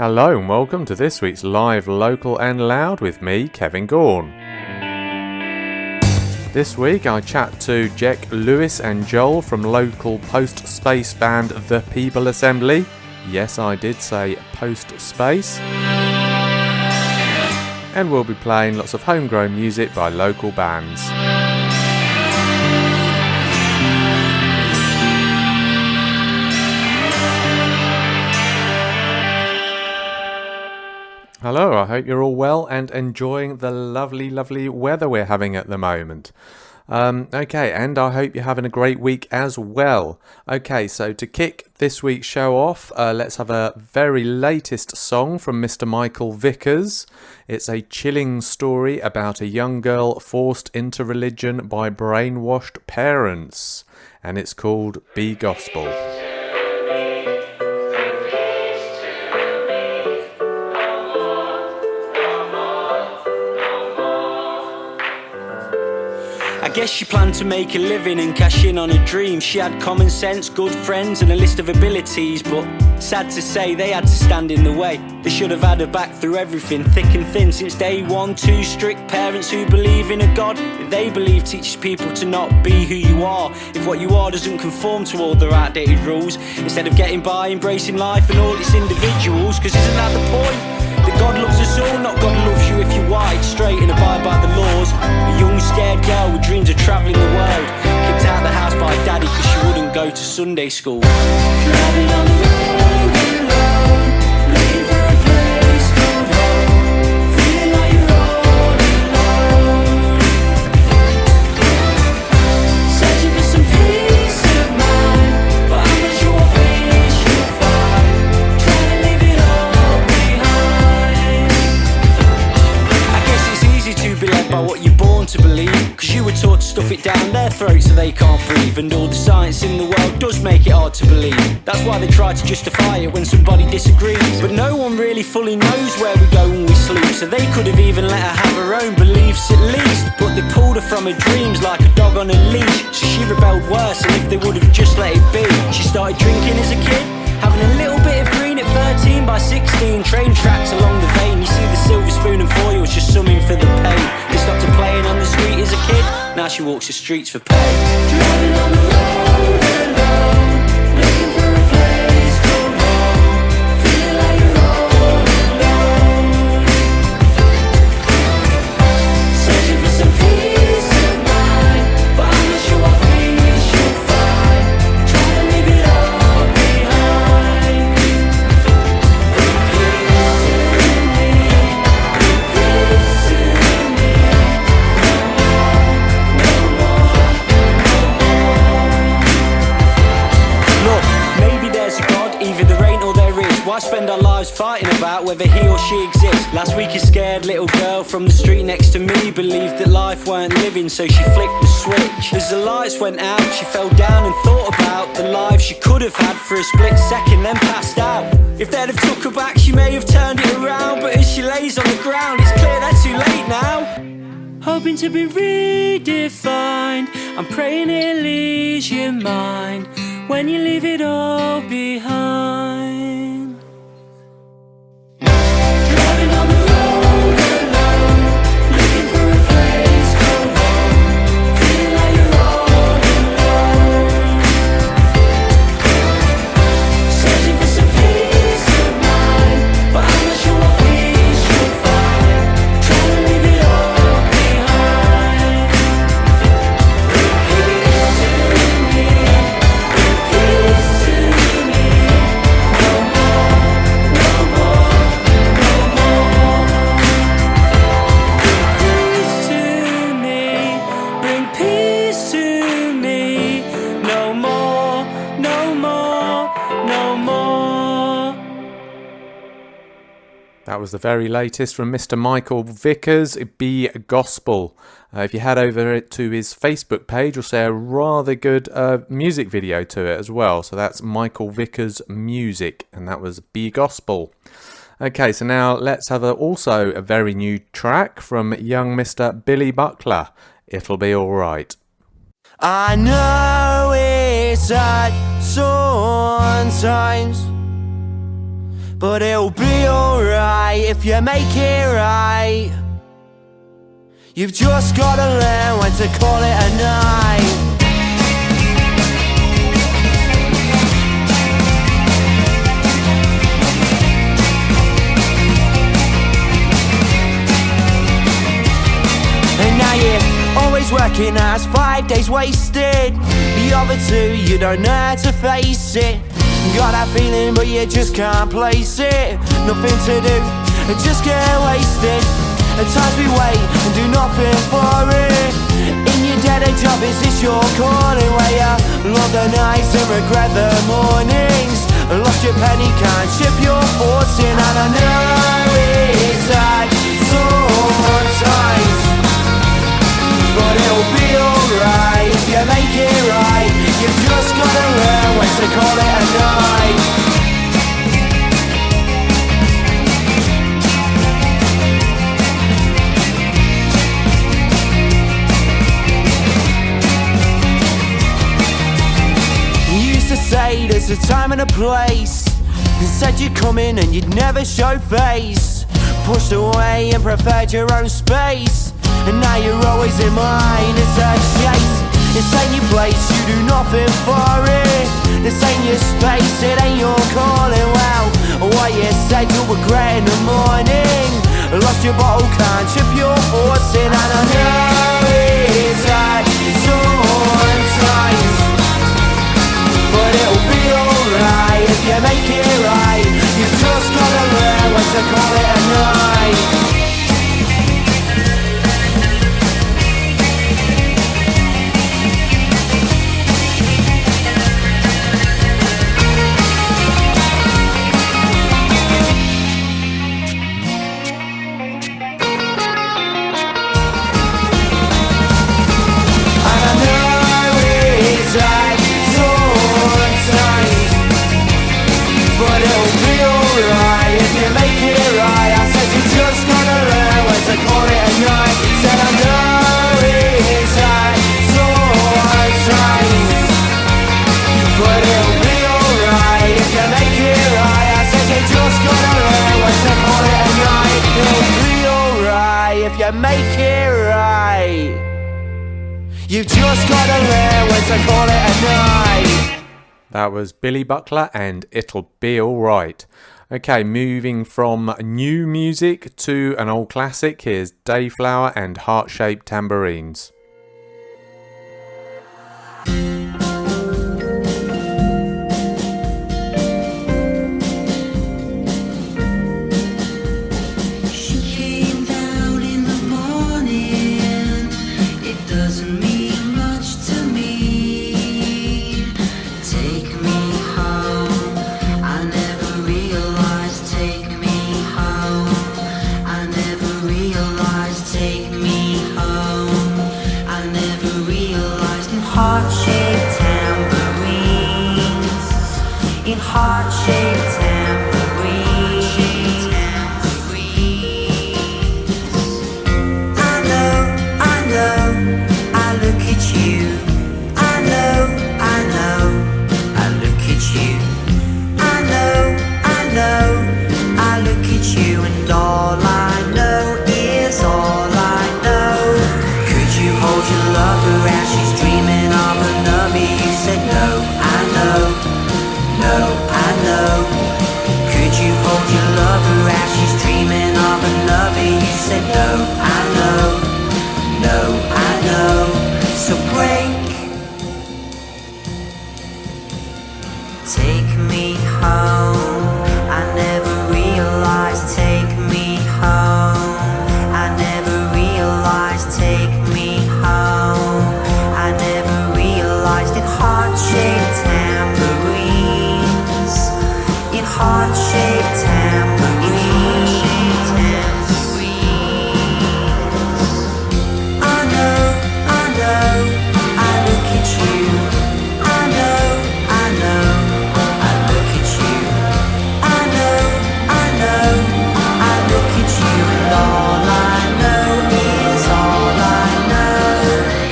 Hello and welcome to this week's Live, Local and Loud with me, Kevin Gaughan. This week I chat to Jack, Lewis and Joel from local post-space band The People Assembly. Yes, I did say post-space. And we'll be playing lots of homegrown music by local bands. Hello, I hope you're all well and enjoying the lovely weather we're having at the moment. Okay, and I hope you're having a great week as well. Okay, so to kick this week's show off, let's have a very latest song from Mr. Michael Vickers. It's a chilling story about a young girl forced into religion by brainwashed parents, and it's called Be Gospel. I guess she planned to make a living and cash in on a dream. She had common sense, good friends and a list of abilities, but sad to say they had to stand in the way. They should have had her back through everything, thick and thin, since day one. Two strict parents who believe in a God that they believe teaches people to not be who you are. If what you are doesn't conform to all their outdated rules, instead of getting by, embracing life and all its individuals. Cause isn't that the point? That God loves us all, not God loves you if you're white, straight and abide by the laws. A young scared girl with dreams of travelling the world, kicked out the house by daddy cause she wouldn't go to Sunday school. Driving on the road alone, looking for a place called home, feeling like you're all alone, searching for some peace of mind, but I'm not sure what peace you'll find, trying to leave it all behind. I guess it's easy to be led by what you're born to believe, cause you were taught to stuff it down their throat so they can't breathe, and all the science in the world does make it hard to believe. That's why they try to justify it when somebody disagrees, but no one really fully knows where we go when we sleep, so they could have even let her have her own beliefs at least, but they pulled her from her dreams like a dog on a leash, so she rebelled worse than if they would have just let it be. She started drinking as a kid, having a little bit of green at 13. By 16, train tracks along the vein, you see the silver spoon and foils just summing for the pain. They stopped her playing on the street as a kid, now she walks the streets for pay. Driving on the road alone, looking for a place called home, feeling like you're all alone, searching for some peace of mind, but I'm not sure what peace you'll find, trying to leave it all behind. Bring peace to me, bring peace to me, no more. Look, maybe there's a God, either there ain't or there is. Why spend our lives fighting about whether he or she exists? Last week a scared little girl from the street next to me believed that life weren't living, so she flicked the switch. As the lights went out, she fell down and thought about the life she could have had for a split second, then passed out. If they'd have took her back, she may have turned it around, but as she lays on the ground, it's clear they're too late now. Hoping to be redefined, I'm praying it leaves your mind when you leave it all behind. Driving on the road alone, looking for a place called home, feeling like you're all alone, searching for some peace of mind, but I'm not sure what peace you'll find, trying to leave it all behind. Bring peace to me, bring peace to me, no more, no more, no more. Bring peace to me, no more, no more, no more. That was the very latest from Mr. Michael Vickers, Be Gospel. If you head over to his Facebook page, you'll see a rather good music video to it as well. So that's Michael Vickers Music, and that was Be Gospel. Okay, so now let's have also a very new track from young Mr. Billy Buckler, It'll Be Alright. I know it's hard sometimes, but it'll be alright if you make it right. You've just gotta learn when to call it a night. And now you're always working as 5 days wasted. The other two, you don't know how to face it. Got that feeling but you just can't place it. Nothing to do, just get wasted. At times we wait and do nothing for it. In your dead-end job, is this your calling? Where you love the nights and regret the mornings. Lost your penny, can't ship your fortune. And I know it's hard sometimes, but it'll be alright if you make it right. You've just gotta learn when to call it a night. You used to say there's a time and a place, and said you'd come in and you'd never show face. Pushed away and preferred your own space, and now you're always in mine. It's a chase, this ain't your place, you do nothing for it. This ain't your space, it ain't your calling. Well, what you said you'll regret in the morning. Lost your bottle, can't chip your fortune. And I know it's hard sometimes, but it'll be alright if you make it right. You've just gotta learn when to call it a night. Make it right. You've just gotta learn when to call it a night. That was Billy Buckler and It'll Be Alright. Okay, moving from new music to an old classic. Here's Dayflower and Heart-Shaped Tambourines. Heart-shaped tambourines. I know, I look at you. I know, I look at you. I know, I look at you. And all I know is all I know. Could you hold your lover as she's dreaming of another? You said no, I know. No, I know. Could you hold your lover as she's dreaming of another? You said no, I know. No, I know. So break. Take me home. I never realized. Take me home. I never realized. Take me home. I never realized. In heart-shaped tambourine. Heart-shaped tambourines. I know, I look at you. I know, I look at you. I know, I look at you. And all I know is all I know.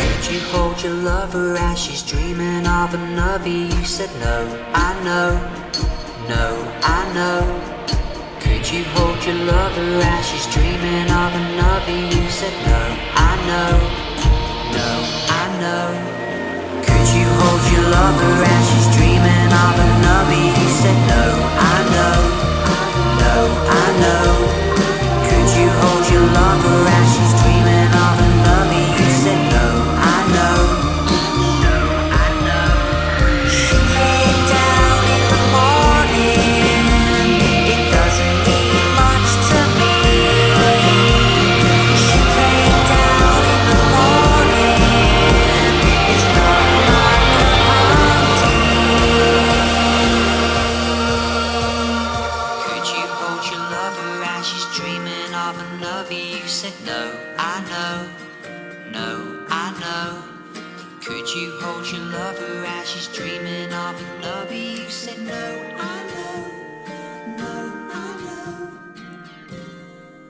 Could you hold your lover as she's dreaming of another? You said no, I know. no, I know. Could you hold your lover as she's dreaming of another? You said no, I know, no, I know. Could you hold your lover as she's dreaming of another? You said no, I know, no, I know. Could you hold your lover as she's dreaming of another? You said no, I know, no, I know. She came down in the morning. It doesn't mean much to me. She came down in the morning. It's not my cup of tea. Could you hold your lover as she's dreaming of another? You said no, I know, no, I know. Could you hold your lover as she's dreaming of another? You said no, I know, no, I know.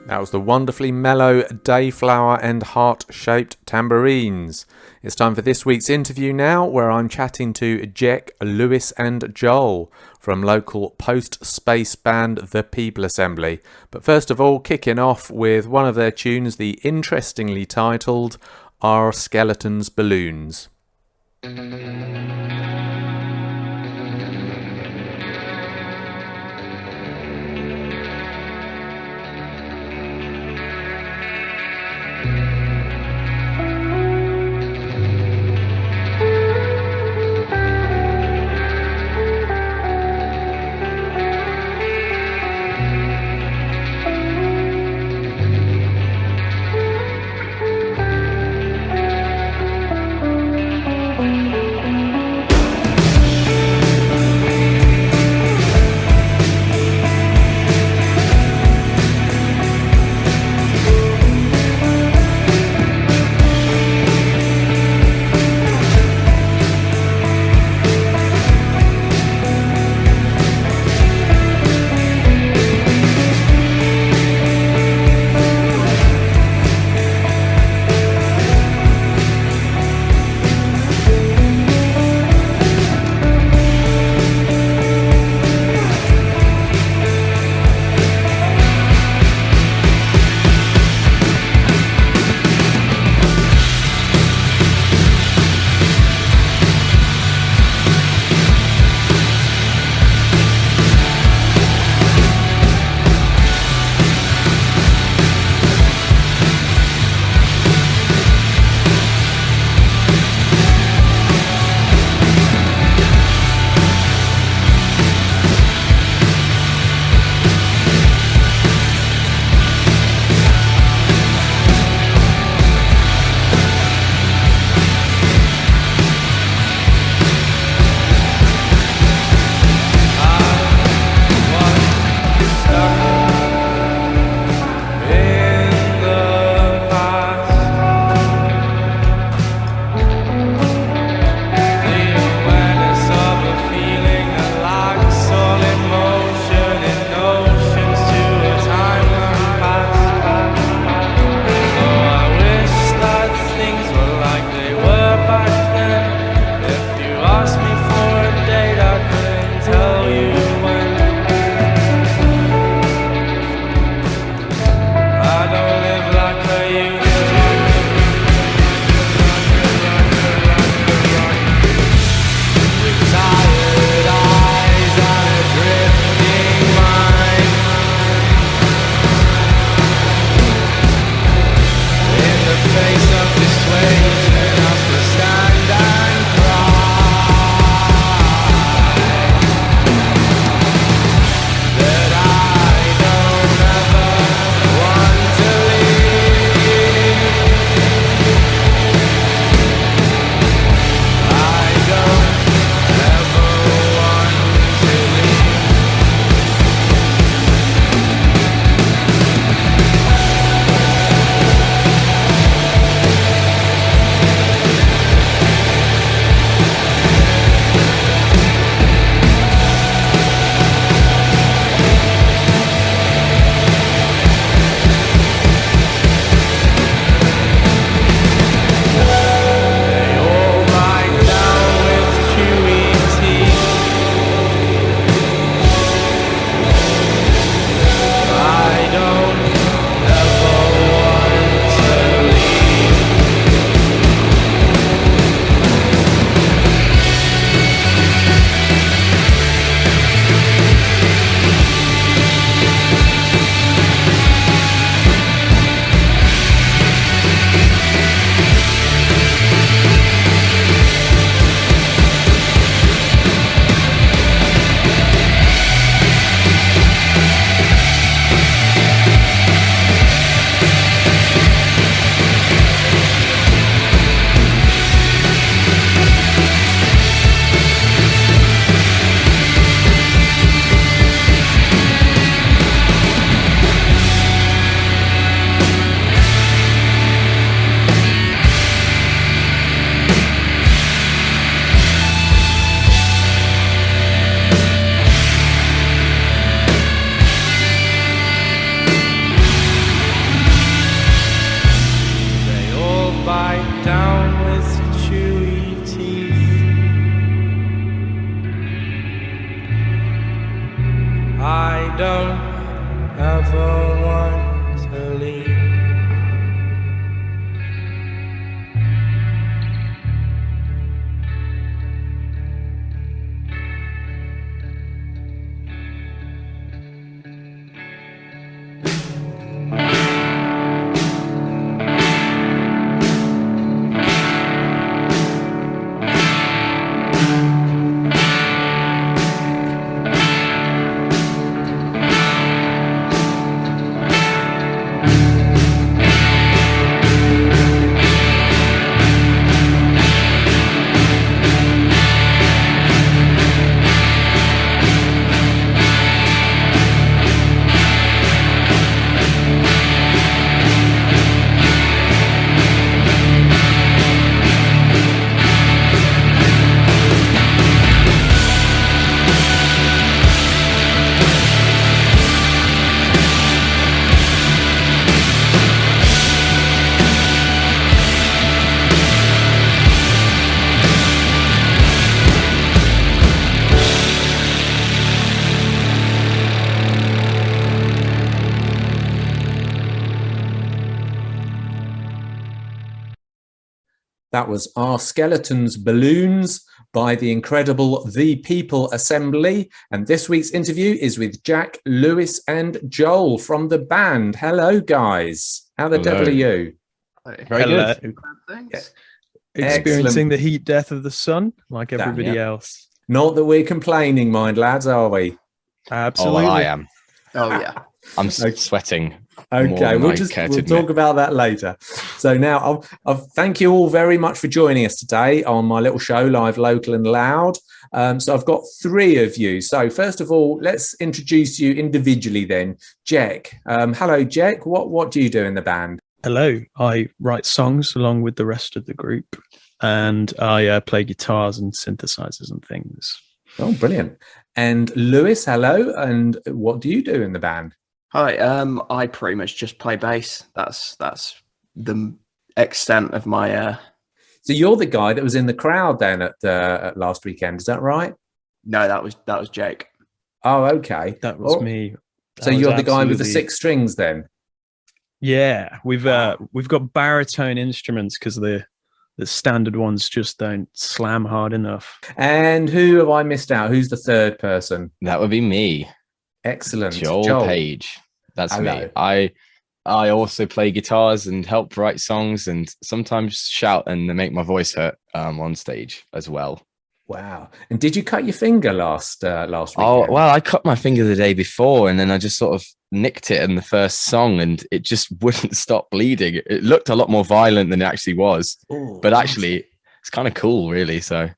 That was the wonderfully mellow Dayflower and Heart-Shaped Tambourines. It's time for this week's interview now, where I'm chatting to Jack, Lewis and Joel from local post-space band The People Assembly. But first of all, kicking off with one of their tunes, the interestingly titled Are Skeletons Balloons? don't ever want to leave. That was Our Skeletons Balloons by the incredible The People Assembly. And this week's interview is with Jack, Lewis, and Joel from the band. Hello, guys. How the devil are you? Very Hello. good. Thanks. Experiencing Excellent. the heat death of the sun like everybody yeah. else. Not that we're complaining, mind lads, are we? Absolutely. Oh, I am. Oh yeah. I'm Okay. sweating. Okay, we'll talk about that later. So now, I'll thank you all very much for joining us today on my little show, Live, Local and Loud. So I've got three of you. So first of all, let's introduce you individually then. Jack. Hello, Jack. What do you do in the band? Hello. I write songs along with the rest of the group, and I play guitars and synthesizers and things. Oh, brilliant. And Lewis, hello. And what do you do in the band? Hi. I pretty much just play bass. That's the extent of my. So you're the guy that was in the crowd then at last weekend. Is that right? No, that was Jake. Oh, okay. That was Oh, me. So you're the guy with the six strings then? Yeah, we've got baritone instruments because the standard ones just don't slam hard enough. And who have I missed out? Who's the third person? That would be me, Excellent. Joel Page. That's Hello. me. I also play guitars and help write songs and sometimes shout and make my voice hurt on stage as well. Wow. And did you cut your finger last weekend? Oh, well, I cut my finger the day before and then I just sort of nicked it in the first song and it just wouldn't stop bleeding. It looked a lot more violent than it actually was, Ooh, but actually it's kind of cool, really. So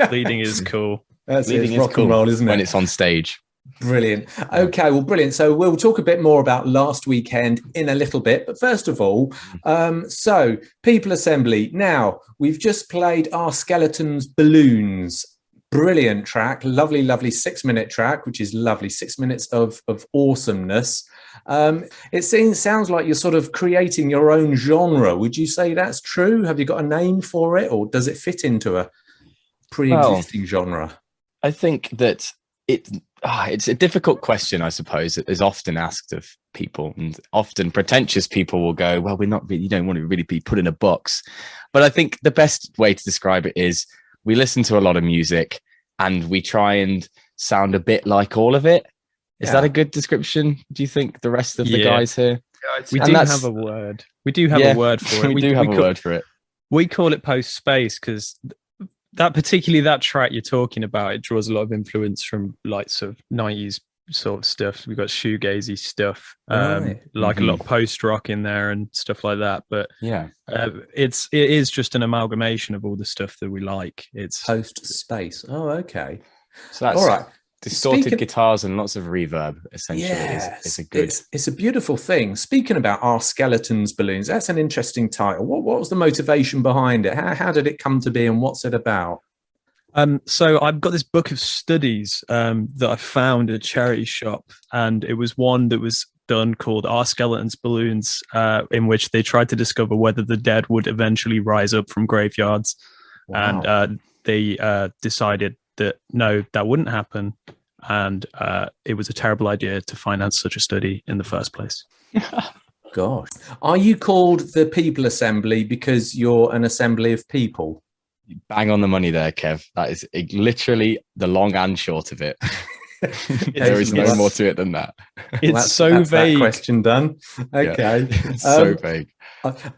Bleeding is cool. That's bleeding it. Rock and roll, isn't it? when it's on stage. Brilliant. Okay, well, brilliant. So we'll talk a bit more about last weekend in a little bit. But first of all, so People Assembly. Now, we've just played Our Skeletons Balloons. Brilliant track. Lovely, lovely 6-minute track, which is lovely. 6 minutes of awesomeness. It sounds like you're sort of creating your own genre. Would you say that's true? Have you got a name for it? Or does it fit into a pre-existing genre? I think that it's a difficult question, I suppose. It is often asked of people, and often pretentious people will go, well, we're not really, you don't want to really be put in a box. But I think the best way to describe it is we listen to a lot of music and we try and sound a bit like all of it. Is that a good description? Do you think the rest of the guys here? We And do that's- have a word. We do have a word for it. We do have a word for it. We call it post-space because that track you're talking about, it draws a lot of influence from likes of 90s sort of stuff. We've got shoegazy stuff, Right. like a lot of post-rock in there and stuff like that. But Yeah. it is just an amalgamation of all the stuff that we like. It's Post-space. Oh, okay. So that's All right. distorted Speaking- guitars and lots of reverb, essentially. Is a good. It's a beautiful thing. Speaking about Our Skeletons Balloons, that's an interesting title. What was the motivation behind it? How did it come to be, and what's it about? So I've got this book of studies that I found at a charity shop, and it was one that was done called Our Skeletons Balloons, in which they tried to discover whether the dead would eventually rise up from graveyards. Wow. And they decided that no, that wouldn't happen. and it was a terrible idea to finance such a study in the first place. Gosh. Are you called the People Assembly because you're an assembly of people? Bang on the money there, Kev. That is literally the long and short of it. There is no It's- more to it than that. It's That's so that vague. question done. Okay. It's so vague.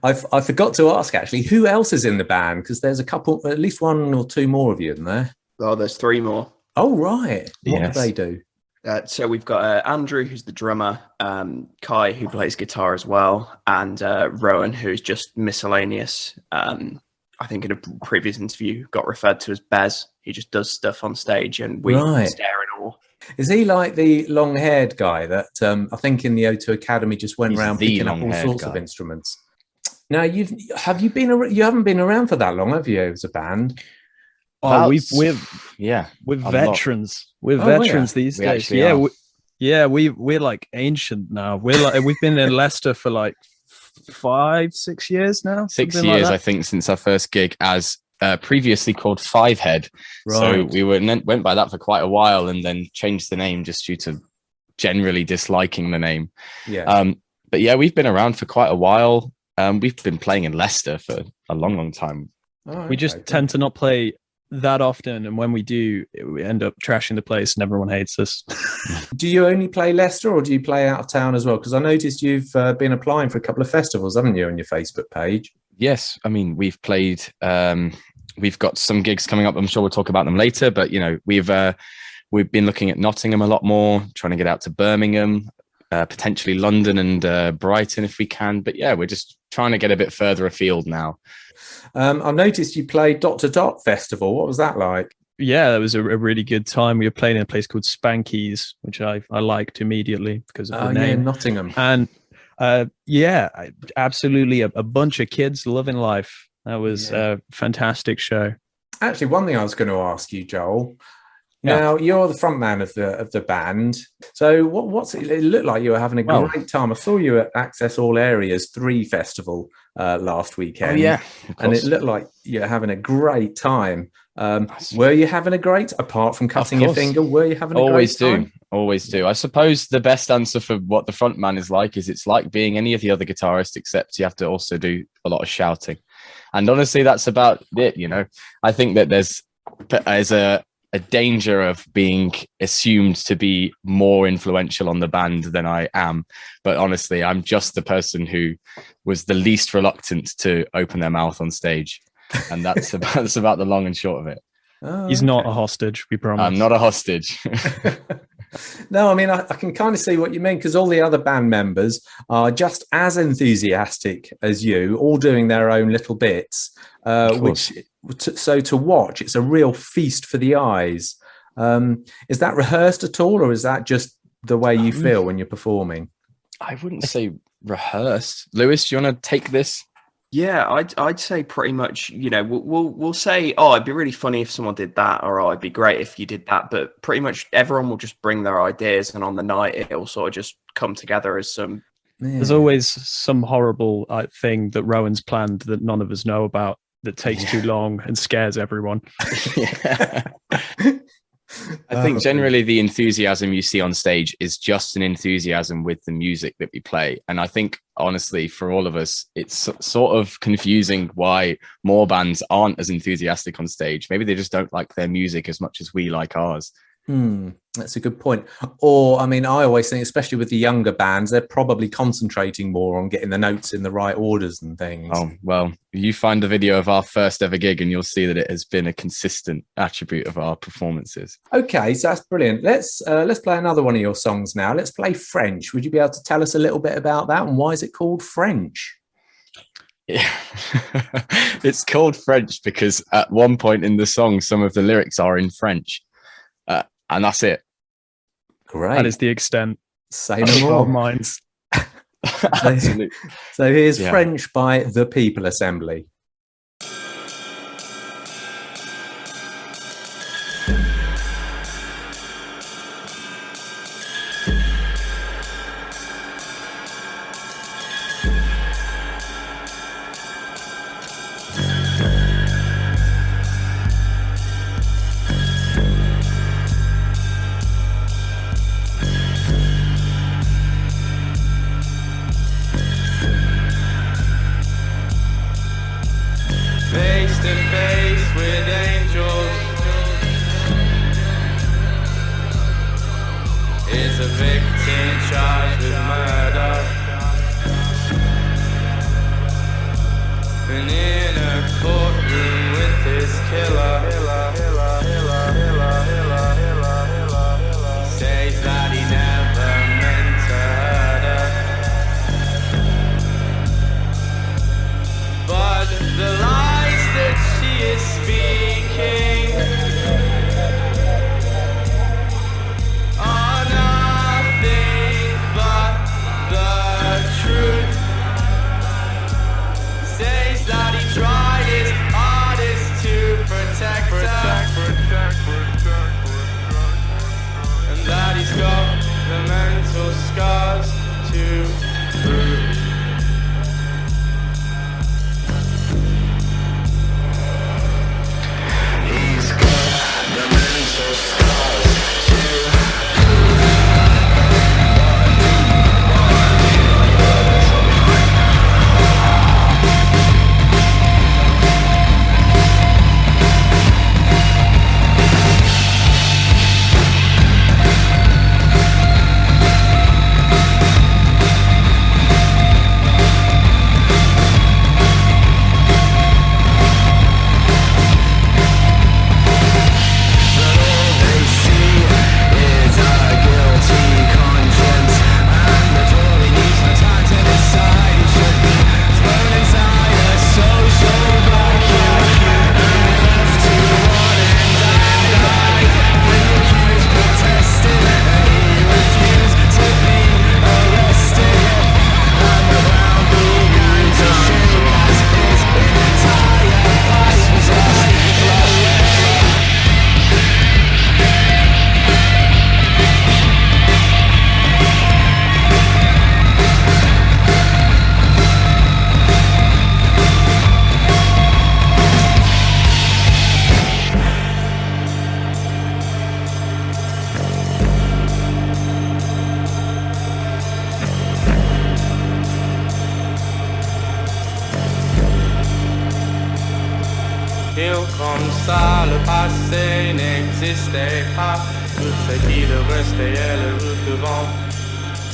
I forgot to ask actually, who else is in the band? Because there's a couple, at least one or two more of you in there. Oh, there's 3 more. Oh, right. What Yes. do they do? So we've got Andrew, who's the drummer, Kai, who plays guitar as well, and Rowan, who's just miscellaneous. I think in a previous interview got referred to as Bez. He just does stuff on stage and we Right. stare in awe. Is he like the long-haired guy that I think in the O2 Academy just went He's around the picking up all long-haired sorts of guy. instruments? Now, you haven't been around for that long, have you, as a band? Oh, we're yeah, we're a lot. veterans. We're Oh, veterans these We days. actually Yeah, are. we're like ancient now. We've been in Leicester for like 5-6 years now. 6 something years, like I that. think, since our first gig as previously called Fivehead. So Right. we went by that for quite a while and then changed the name just due to generally disliking the name. Yeah. But yeah, we've been around for quite a while. We've been playing in Leicester for a long, long time. Oh, We just okay, tend to not play that often, and when we do, we end up trashing the place, and everyone hates us. Do you only play Leicester or do you play out of town as well? Because I noticed you've been applying for a couple of festivals, haven't you, on your Facebook page? Yes, I mean, we've played, we've got some gigs coming up. I'm sure we'll talk about them later, but you know, we've been looking at Nottingham a lot more, trying to get out to Birmingham, potentially London and Brighton if we can. But yeah, we're just trying to get a bit further afield now. I noticed you played Dot to Dot Festival. What was that like? Yeah, that was a really good time. We were playing in a place called Spanky's, which I liked immediately because of Oh, the yeah, name. Nottingham. And absolutely a bunch of kids loving life. That was a fantastic show. Actually, one thing I was going to ask you, Joel. Yeah. Now you're the front man of the band. So what's it looked like you were having a Well- great time. I saw you at Access All Areas 3 Festival last weekend. of And it course. looked like you're having a great time. Were you having a great, apart from cutting your course. finger, were you having a Always great do. time? Always do. I suppose the best answer for what the front man is like is it's like being any of the other guitarists, except you have to also do a lot of shouting. And honestly, that's about it. You know, I think that there's a danger of being assumed to be more influential on the band than I am. But honestly, I'm just the person who was the least reluctant to open their mouth on stage. And that's about the long and short of it. Oh, He's not a hostage, we promise. I'm not a hostage. No, I mean, I can kind of see what you mean because all the other band members are just as enthusiastic as you, all doing their own little bits, so to watch, it's a real feast for the eyes. Is that rehearsed at all, or is that just the way you feel when you're performing? I wouldn't say rehearsed. Lewis, do you want to take this? Yeah, I'd say pretty much. You know, we'll say, oh, it'd be really funny if someone did that, or oh, it'd be great if you did that. But pretty much everyone will just bring their ideas, and on the night it'll sort of just come together as some. There's always some horrible thing that Rowan's planned that none of us know about that takes too long and scares everyone. I think generally the enthusiasm you see on stage is just an enthusiasm with the music that we play. And I think, honestly, for all of us, it's sort of confusing why more bands aren't as enthusiastic on stage. Maybe they just don't like their music as much as we like ours. That's a good point. Or, I mean, I always think, especially with the younger bands, they're probably concentrating more on getting the notes in the right orders and things. Oh, well, you find the video of our first ever gig and you'll see that it has been a consistent attribute of our performances. Okay, so that's brilliant. Let's play another one of your songs now. Let's play French. Would you be able to tell us a little bit about that and why is it called French? Yeah. It's called French because at one point in the song, some of the lyrics are in French. And that's it. Great. That is the extent Say of no our more. minds. Absolutely. So here's Yeah. French by The People Assembly. a victim charged with murder. And in a courtroom with his killer, he says that he never meant to hurt her. But the lies that she is speaking are nothing but the truth. Says that he tried his hardest to protect her, and that he's got the mental scars to prove. He's got the mental scars to il comme ça, le passé n'existait pas. Tout ce qui devrait rester est le route devant.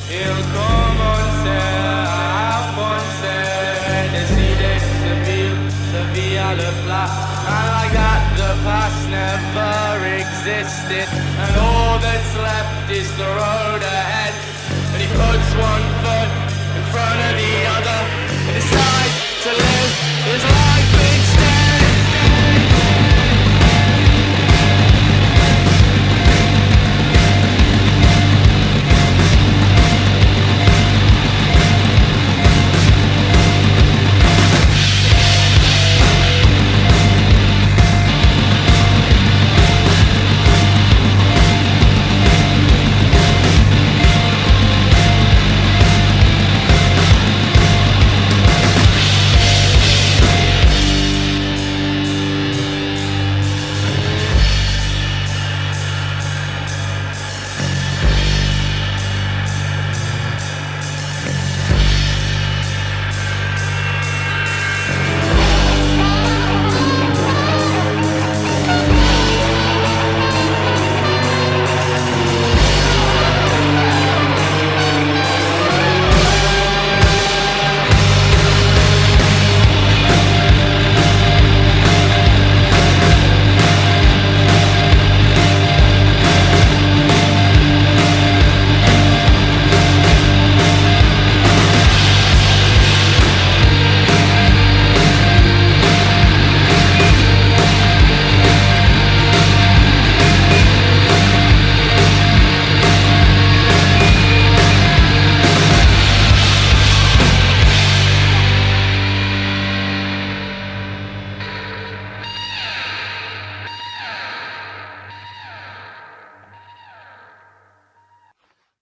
Il commençait à penser, décider se vit à le plat. And like that, the past never existed, and all that's left is the road ahead. And he puts one foot in front of the other and decides to live his life instead.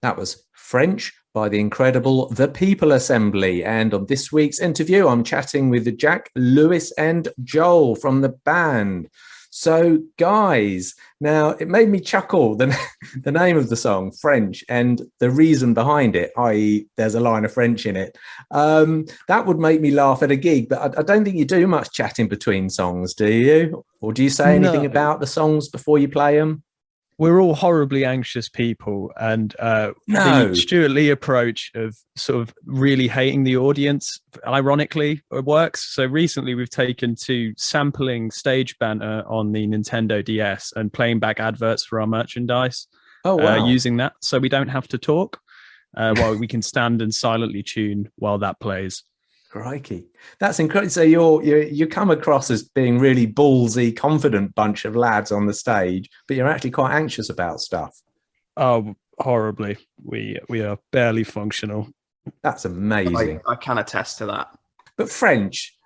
That was French by the incredible The People Assembly. And on this week's interview, I'm chatting with Jack, Lewis and Joel from the band. So, guys, now it made me chuckle, the name of the song, French, and the reason behind it, i.e. there's a line of French in it. That would make me laugh at a gig, but I don't think you do much chatting between songs, do you? Or do you say anything about the songs before you play them? we're all horribly anxious people, and No. the Stuart Lee approach of sort of really hating the audience, ironically, works. So recently, we've taken to sampling stage banter on the Nintendo DS and playing back adverts for our merchandise, Oh wow. using that, so we don't have to talk, while we can stand and silently tune while that plays. Crikey, that's incredible. So you come across as being really ballsy, confident bunch of lads on the stage, but you're actually quite anxious about stuff. Oh, horribly. We are barely functional. That's amazing. I can attest to that. But French,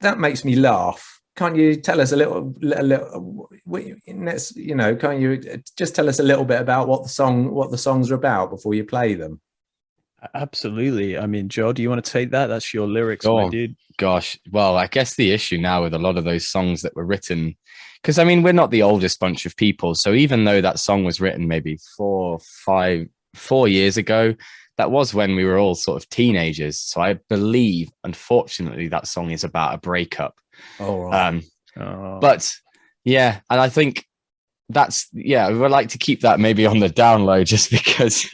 that makes me laugh. Can't you tell us a little, can't you just tell us a little bit about what the songs are about before you play them? Absolutely. I mean, Joe, do you want to take that? That's your lyrics, my dude. Gosh, well, I guess the issue now with a lot of those songs that were written, because I mean, we're not the oldest bunch of people. So even though that song was written maybe 4 years ago, that was when we were all sort of teenagers. So I believe, unfortunately, that song is about a breakup. Oh, right. But yeah, and I think we would like to keep that maybe on the down low just because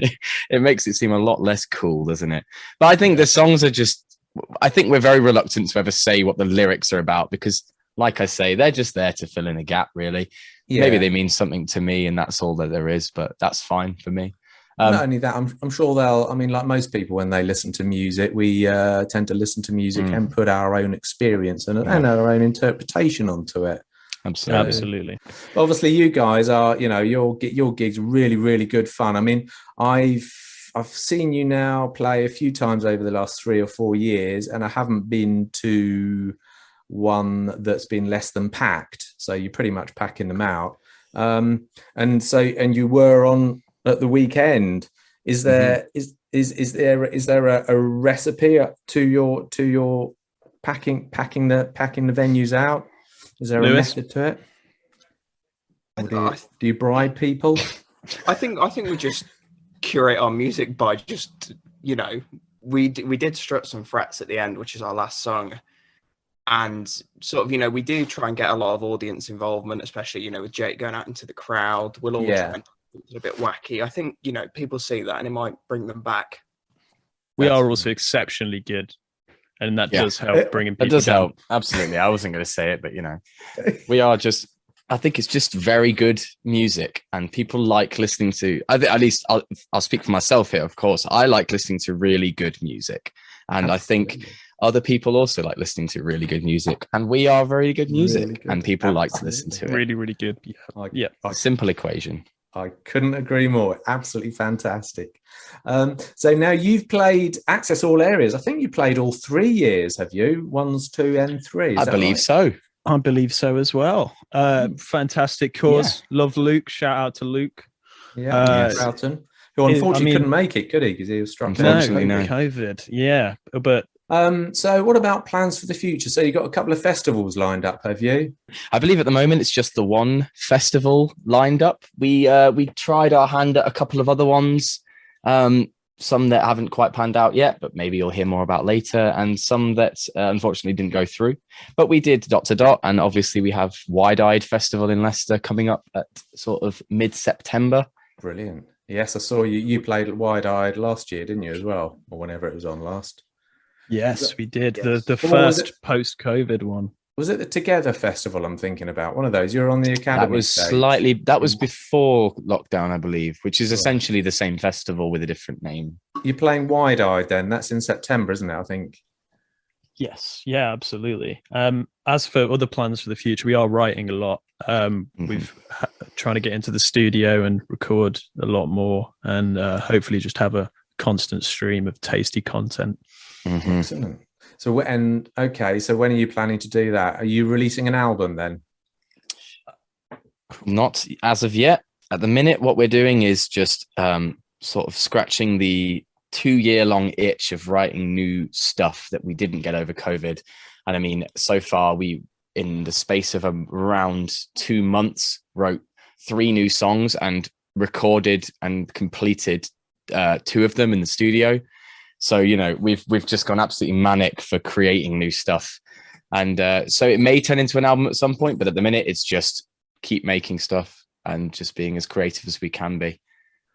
it makes it seem a lot less cool, doesn't it? But I think the songs are I think we're very reluctant to ever say what the lyrics are about because, like I say, they're just there to fill in a gap, really. Yeah. Maybe they mean something to me and that's all that there is, but that's fine for me. Not only that, I'm sure like most people, when they listen to music, we tend to listen to music and put our own experience and our own interpretation onto it. Absolutely. But obviously, you guys are, your gig's really, really good fun. I mean, I've seen you now play a few times over the last 3 or 4 years, and I haven't been to one that's been less than packed. So you're pretty much packing them out. And you were on at the weekend. Is there is there a recipe to your packing the venues out? Is there Lewis? a method to it? Do you bribe people? I think we just curate our music by just, we did Struts and Frets at the end, which is our last song. And sort of, we do try and get a lot of audience involvement, especially, with Jake going out into the crowd. We'll all try and do it a bit wacky. I think, people see that and it might bring them back. We are also exceptionally good. And that does help bringing people. It does down. help. Absolutely. I wasn't going to say it, but we are I think it's just very good music and people like listening to, at least I'll speak for myself here. Of course, I like listening to really good music. And I think other people also like listening to really good music, and we are very good music really good. And people like to listen to it. Really, really good. Yeah. A simple equation. I couldn't agree more. Absolutely fantastic. So now you've played Access All Areas. I think you played all 3 years, have you? 1, 2, and 3. I believe so. I believe so as well. Fantastic course. Yeah. Love Luke. Shout out to Luke. Yeah, Broughton, who unfortunately couldn't make it, could he? Because he was struck down. No, COVID. Yeah, but so what about plans for the future? So you've got a couple of festivals lined up, have you? I believe at the moment it's just the one festival lined up. We tried our hand at a couple of other ones, some that haven't quite panned out yet, but maybe you'll hear more about later, and some that unfortunately didn't go through. But we did Dot to Dot, and obviously we have Wide Eyed Festival in Leicester coming up at sort of mid-September. Brilliant. Yes, I saw you played Wide Eyed last year, didn't you, as well? Or whenever it was on last. Yes, we did. Yes. The first post-COVID one. Was it the Together Festival I'm thinking about? One of those. You're on the Academy stage. That was before lockdown, I believe, which is essentially the same festival with a different name. You're playing Wide Eyed then. That's in September, isn't it, I think? Yes. Yeah, absolutely. As for other plans for the future, we are writing a lot. We've trying to get into the studio and record a lot more, and hopefully just have a constant stream of tasty content. Excellent. So when are you planning to do that? Are you releasing an album then? Not as of yet. At the minute, what we're doing is just sort of scratching the 2-year-long itch of writing new stuff that we didn't get over COVID. And I mean, so far we, in the space of around 2 months, wrote 3 new songs and recorded and completed 2 of them in the studio. So, we've just gone absolutely manic for creating new stuff. And so it may turn into an album at some point, but at the minute it's just keep making stuff and just being as creative as we can be,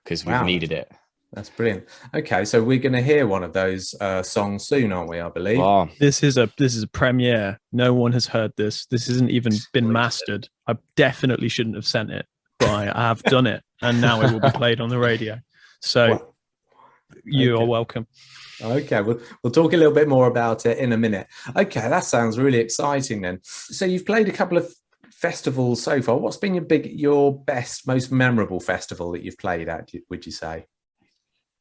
because we've Wow. needed it. That's brilliant. Okay, so we're going to hear one of those songs soon, aren't we? I believe. Wow. This is a premiere. No one has heard this. This hasn't even been mastered. I definitely shouldn't have sent it, but I have done it, and now it will be played on the radio. So Wow. you Okay. are welcome. Okay, we'll talk a little bit more about it in a minute. Okay, that sounds really exciting then. So you've played a couple of festivals so far. What's been your best, most memorable festival that you've played at, would you say?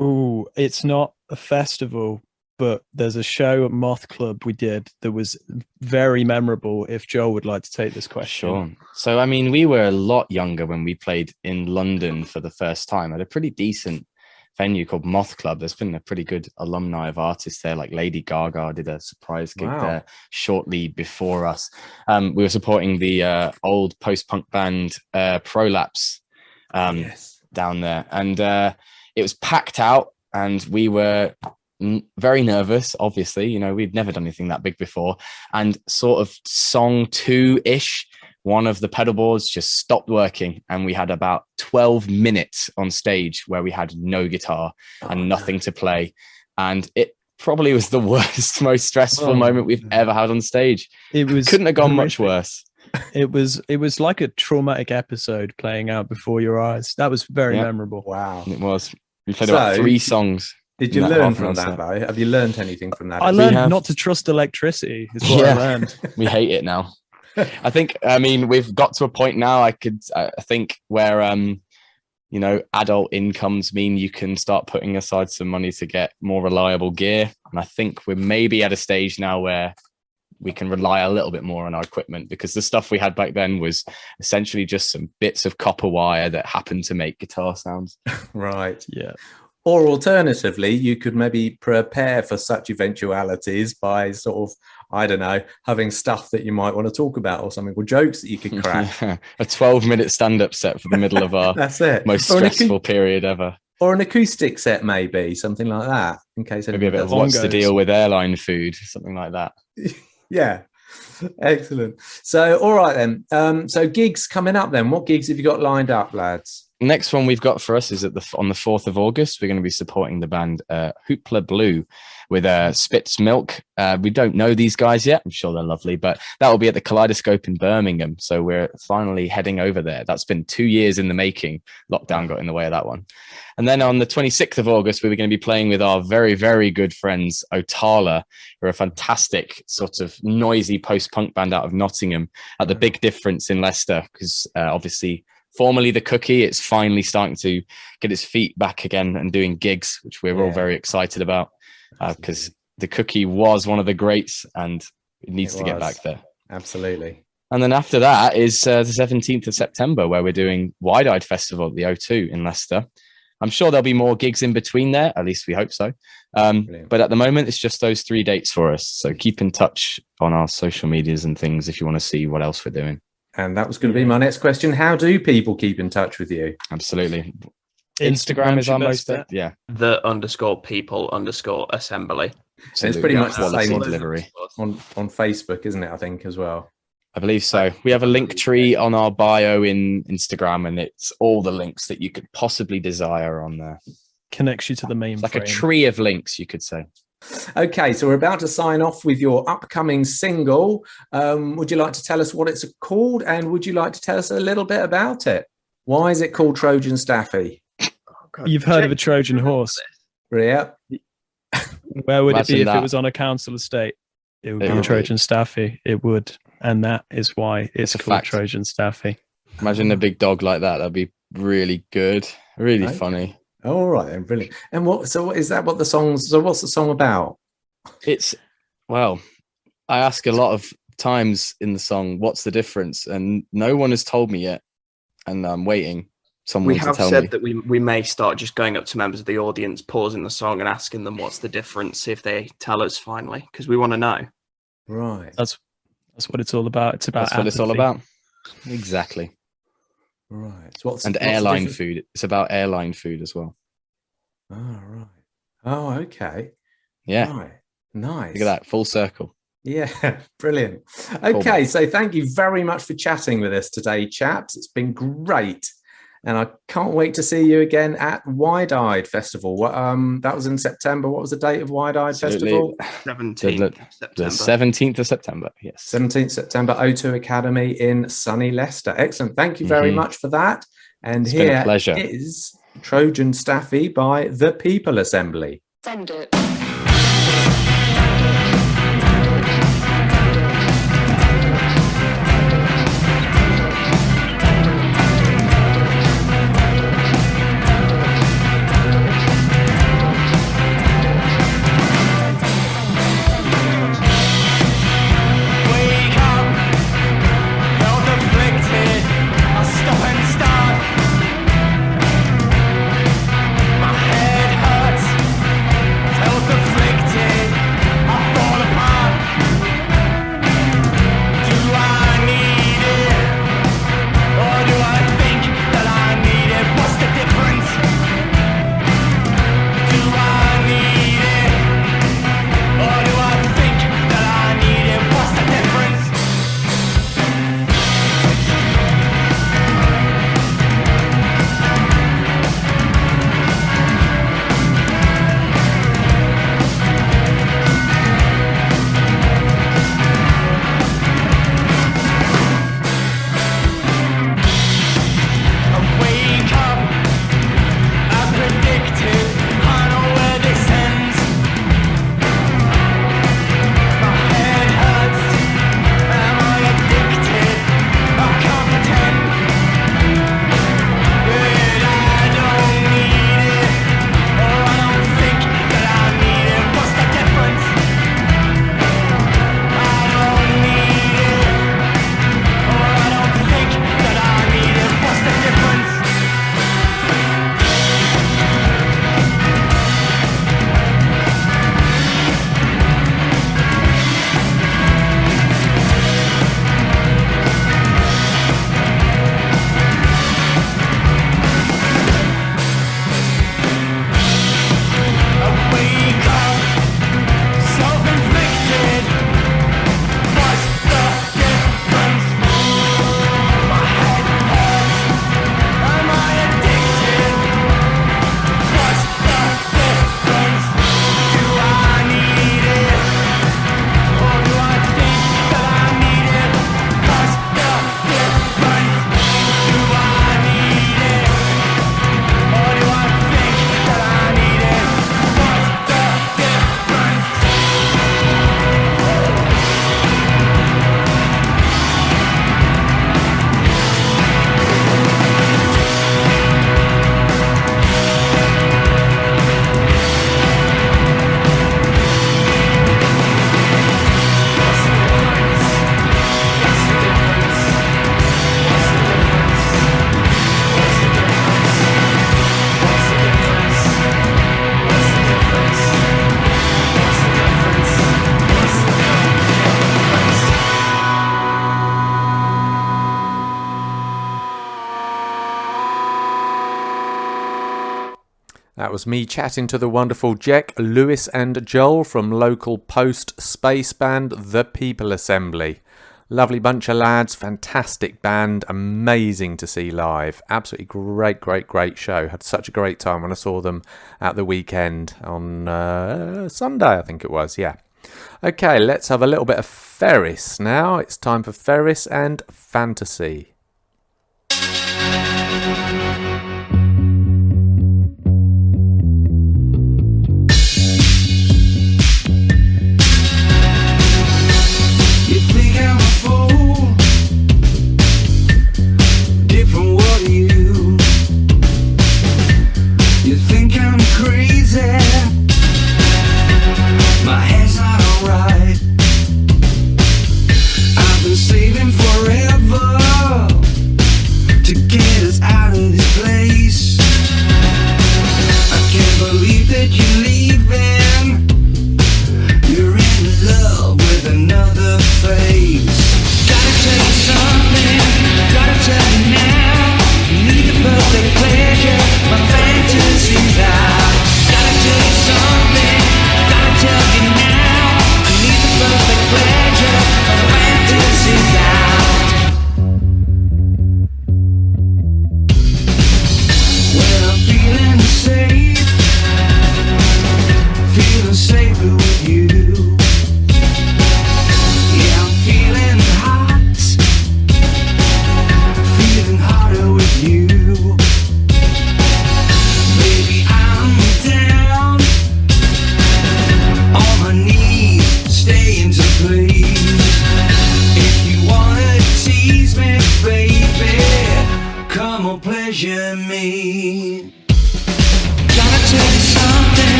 Ooh, it's not a festival, but there's a show at Moth Club we did that was very memorable. If Joel would like to take this question. Sure. So, I mean, we were a lot younger when we played in London for the first time at a pretty decent venue called Moth Club. There's been a pretty good alumni of artists there, like Lady Gaga did a surprise gig Wow. there shortly before us. We were supporting the old post-punk band Prolapse Yes. down there, and it was packed out, and we were very nervous. Obviously, you know, we'd never done anything that big before, and sort of song 2-ish, one of the pedal boards just stopped working, and we had about 12 minutes on stage where we had no guitar and nothing to play, and it probably was the worst, most stressful moment we've ever had on stage. It was Couldn't have gone much horrific. worse. It was like a traumatic episode playing out before your eyes. That was very Yeah. memorable. Wow. It was. We played about So, 3 songs. Did you in that learn half an hour from that, set. though? Have you learned anything from that? I learned have- not to trust electricity. Is what Yeah. I learned. We hate it now. I think, I mean, we've got to a point now, I think, where, you know, adult incomes mean you can start putting aside some money to get more reliable gear. And I think we're maybe at a stage now where we can rely a little bit more on our equipment, because the stuff we had back then was essentially just some bits of copper wire that happened to make guitar sounds. Right. Yeah. Or alternatively, you could maybe prepare for such eventualities by sort of, I don't know, having stuff that you might want to talk about or something, or jokes that you could crack. Yeah. A 12-minute stand-up set for the middle of our That's it. most Or an stressful period ever. Or an acoustic set, maybe, something like that, in case Maybe a bit of anyone what's the bongos. deal with airline food, something like that. Yeah. Excellent. So, all right then. So gigs coming up then. What gigs have you got lined up, lads? Next one we've got for us is on the 4th of August. We're going to be supporting the band Hoopla Blue with Spitz Milk. We don't know these guys yet. I'm sure they're lovely, but that will be at the Kaleidoscope in Birmingham. So we're finally heading over there. That's been 2 years in the making. Lockdown got in the way of that one. And then on the 26th of August, we're going to be playing with our very, very good friends Otala, who are a fantastic sort of noisy post-punk band out of Nottingham at the Big Difference in Leicester, because obviously formerly the Cookie, it's finally starting to get its feet back again and doing gigs, which we're all very excited about, because the Cookie was one of the greats and it needs to get back there. Absolutely. And then after that is the 17th of September, where we're doing Wide-Eyed Festival at the O2 in Leicester. I'm sure there'll be more gigs in between there, at least we hope so. But at the moment, it's just those 3 dates for us. So keep in touch on our social medias and things if you want to see what else we're doing. And that was going to be my next question. How do people keep in touch with you? Absolutely. Instagram is our most, yeah. _people_assembly. So it's pretty much the Quality same on delivery. on Facebook, isn't it? I think as well. I believe so. We have a link tree on our bio in Instagram, and it's all the links that you could possibly desire on there. Connects you to the main. It's like a tree of links, you could say. Okay, so we're about to sign off with your upcoming single. Would you like to tell us what it's called, and would you like to tell us a little bit about it? Why is it called Trojan Staffy? You've heard of a Trojan horse. Yeah. Where would it be Imagine if that. it was on a council estate? It would It be would a be. Trojan Staffy. It would. And that is why it's a called fact. Trojan Staffy. Imagine a big dog like that. That'd be really good. Really Okay. funny. All right then, brilliant. And what is that what the song's so what's the song about? It's, well, I ask a lot of times in the song, what's the difference? And no one has told me yet. And I'm waiting someone We to have tell said me. that we may start just going up to members of the audience, pausing the song and asking them what's the difference, see if they tell us finally, because we want to know. Right. That's what it's all about. It's about That's what it's all apathy. about. Exactly. Right. So what's And what's the airline difference? food. It's about airline food as well. Oh, right. Oh, okay. Yeah. Right. Nice. Look at that. Full circle. Yeah, brilliant. Okay, so thank you very much for chatting with us today, chaps. It's been great. And I can't wait to see you again at Wide-Eyed Festival. That was in September. What was the date of Wide-Eyed Festival? 17th The September. 17th of September, yes. 17th September, O2 Academy in sunny Leicester. Excellent. Thank you very much for that. And It's been a here pleasure. is Trojan Staffy by The People Assembly. Send it. Wake up, health afflicted. I stop and start. My head hurts, health afflicted. I fall apart. Do I need it, or do I think that I need it? What's the difference? Do I need it, or do I think that I need it? What's the difference? I wake up as predicted. I know where this ends. My head hurts. Am I addicted? I can't pretend that I don't need it, or I don't think that I need it. What's the difference? I don't need it, or I don't think that I need it. What's the difference? I wake up, self-inflicted. What's the difference? My head hurts. Am I addicted? What's the difference? Do I need it, or do I think that I need it? What's the difference? Do I need it, or do I think that I need it? What's the difference? That was me chatting to the wonderful Jack, Lewis and Joel from local post-space band The People Assembly. Lovely bunch of lads, fantastic band, amazing to see live. Absolutely great show. Had such a great time when I saw them at the weekend on Sunday, I think it was, yeah. Okay, let's have a little bit of Ferris now. It's time for Ferris and Fantasy. You think I'm a fool? Different what are you? You think I'm crazy? My head's not alright. I've been saving forever to get us out of this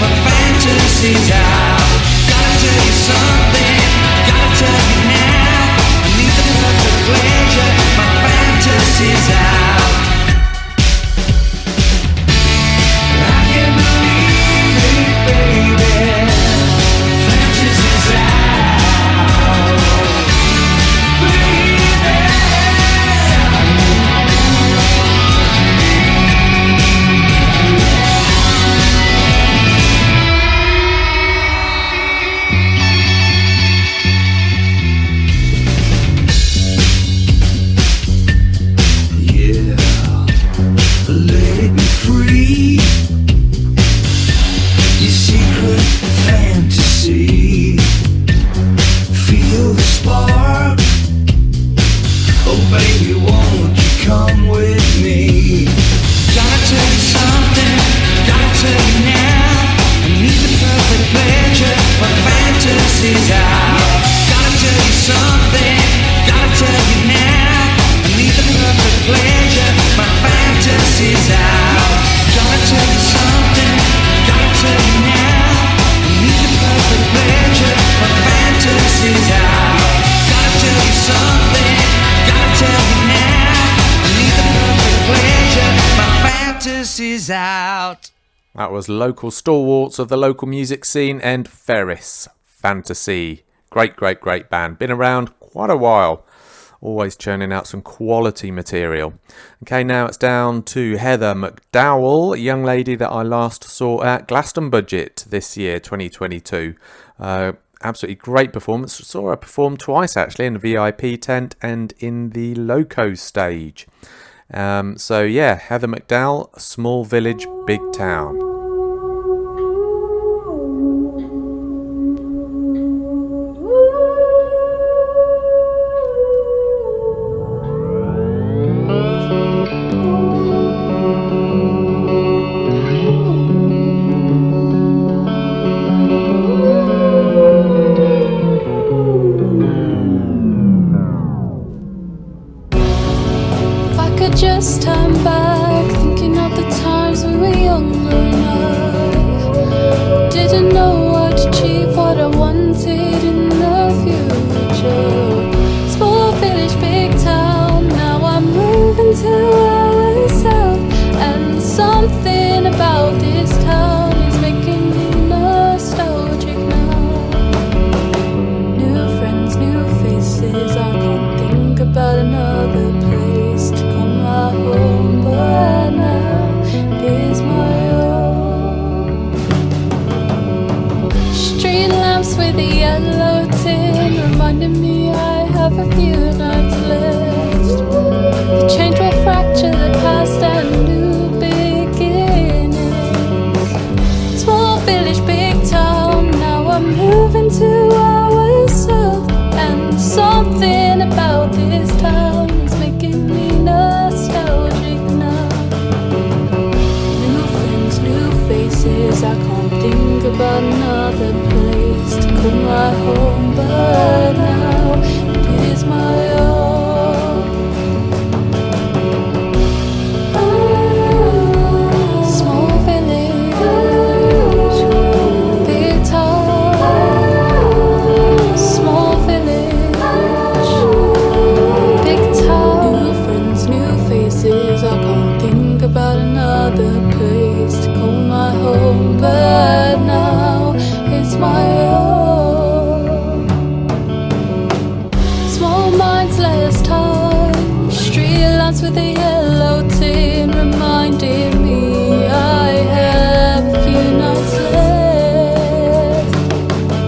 my fantasies out. Gotta tell you something, gotta tell you now. I need the perfect pleasure, my fantasies out. I can't believe it, baby. Fantasies out, baby. Yeah, let it be free. Your secret fantasy. Feel the spark. Oh baby, won't you come with me? Gotta tell you something, gotta tell you now. I need the perfect pleasure, my fantasies out. Gotta tell you something, gotta tell you now. I need the perfect pleasure, my fantasies out. Gotta tell you something, gotta tell you now. I need the perfect pleasure, my fantasies out. Gotta tell you something, gotta tell you now. I need the perfect pleasure, my fantasies out. That was local stalwarts of the local music scene and Ferris Fantasy. Great, great, great band. Been around quite a while. Always churning out some quality material. Okay, now it's down to Heather McDowell, a young lady that I last saw at Glastonbury this year, 2022. Absolutely great performance. Saw her perform twice actually, in the VIP tent and in the Loco stage. So yeah, Heather McDowell, Small Village, Big Town. If I could just turn back, thinking of the times we were younger and I didn't know what to achieve, what I wanted in the future. Small village, big town, now I'm moving to our south, and something about this town is making me nostalgic now. New friends, new faces, I can't think about another place to call my home, but now it is my own. Street lamps with a yellow tin reminding me I have a few nights left. The change will fracture the past and new beginnings. Small village, big town, now I'm moving to our south, and something about this town is making me nostalgic now. New friends, new faces, I can't think about another place to call my home, but now it is my own. Small village, big town. Small village, big town. New friends, new faces, I can't think about another place to call my home, but now it's my own. Small minds, less time. Street lamps with a yellow tin reminding me I have a few nights left,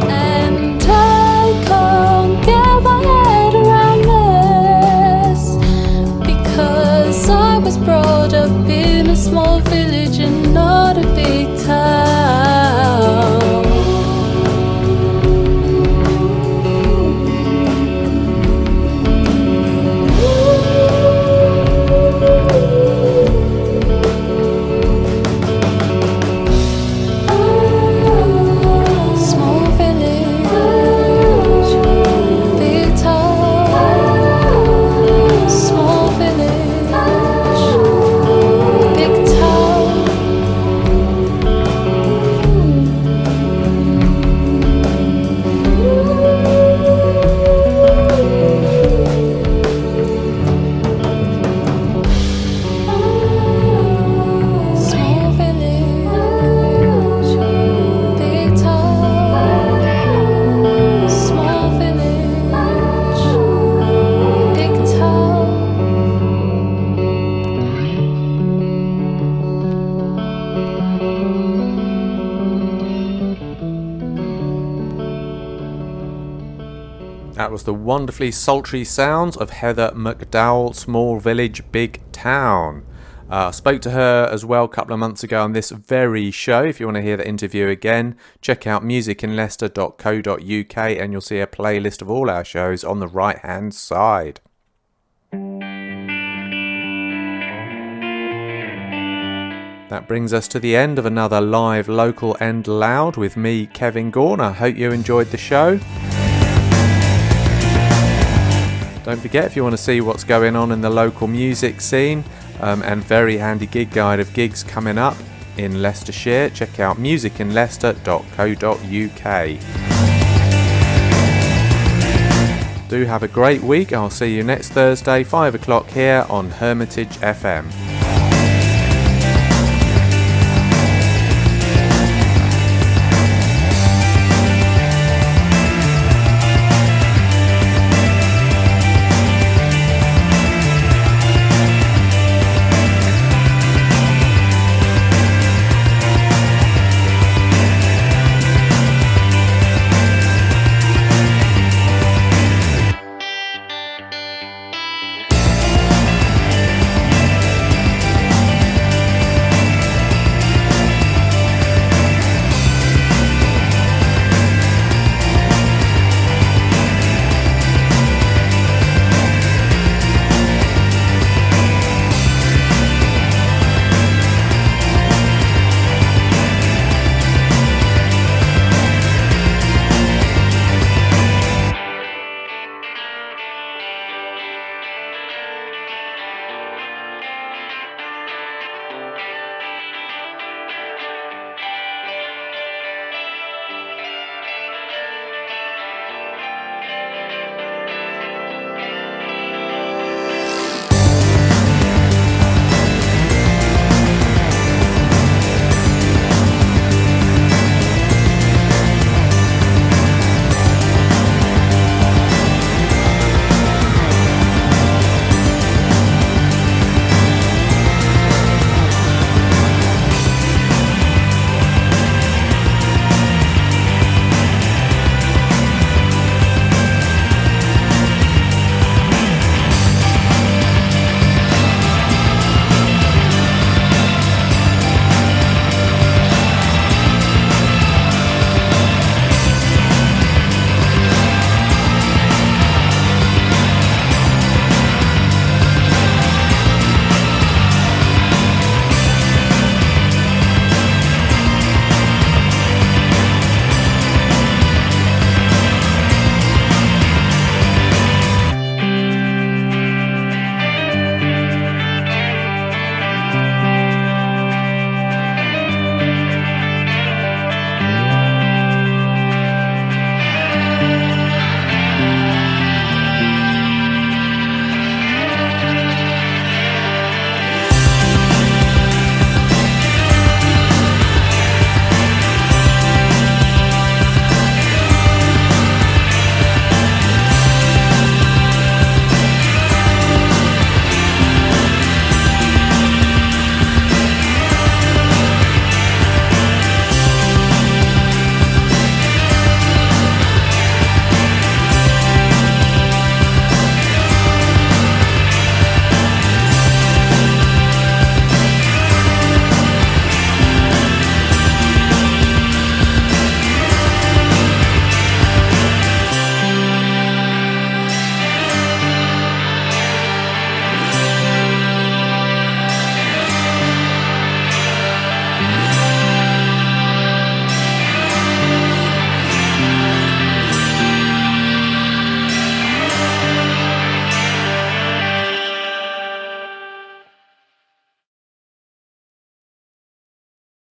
and I can't get my head around this, because I was brought up in a small village and not a big town. Small village, big town. Small village, big town. was the wonderfully sultry sounds of Heather McDowell, Small Village, Big Town. Spoke to her as well a couple of months ago on this very show. If you want to hear the interview again, check out musicinleicester.co.uk and you'll see a playlist of all our shows on the right hand side. That brings us to the end of another live Local and Loud with me, Kevin Gaughan. I hope you enjoyed the show. Don't forget, if you want to see what's going on in the local music scene and very handy gig guide of gigs coming up in Leicestershire, check out musicinleicester.co.uk. Do have a great week. I'll see you next Thursday, 5 o'clock here on Hermitage FM.